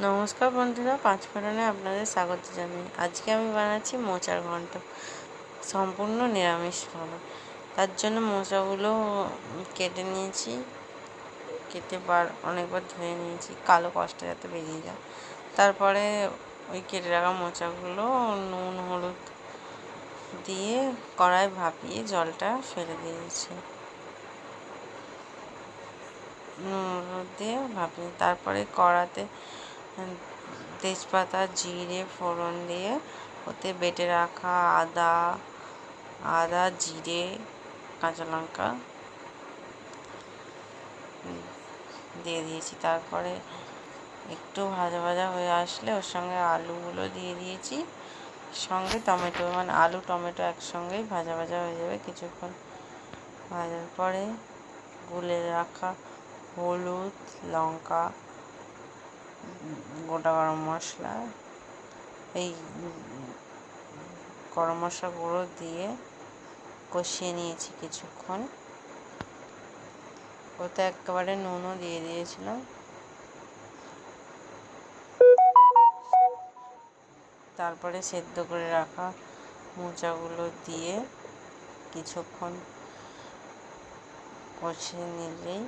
নমস্কার বন্ধুরা, পাঁচফোড়নে আপনাদের স্বাগত জানাই। আজকে আমি বানাচ্ছি মোচার ঘন্ট, সম্পূর্ণ নিরামিষভাবে। তার জন্য মোচাগুলো কেটে নিয়েছি, কেটে অনেকবার ধুয়ে নিয়েছি, কালো কষ্ট যাতে বেরিয়ে যায়। তারপরে ওই কেটে রাখা মোচাগুলো নুন হলুদ দিয়ে কড়াই ভাপিয়ে জলটা ফেলে দিয়েছি, নুন হলুদ দিয়ে ভাপিয়ে তারপরে কড়াতে তেজপাতা জিরে ফোড়ন দিয়ে ওতে বেটে রাখা আদা জিরে কাঁচা লঙ্কা দিয়ে দিয়েছি। তারপরে একটু ভাজা ভাজা হয়ে আসলে ওর সঙ্গে আলুগুলো দিয়ে দিয়েছি, সঙ্গে টমেটো, মানে আলু টমেটো একসঙ্গেই ভাজা ভাজা হয়ে যাবে। কিছুক্ষণ ভাজার পরে গুলে রাখা হলুদ লঙ্কা গোটা গরম মশলা, এই গরম মশলা গুঁড়ো দিয়ে কষিয়ে নিয়েছি কিছুক্ষণ। ওতে একেবারে নুনও দিয়ে দিয়েছিলাম। তারপরে সেদ্ধ করে রাখা মোচাগুলো দিয়ে কিছুক্ষণ কষিয়ে নিলেই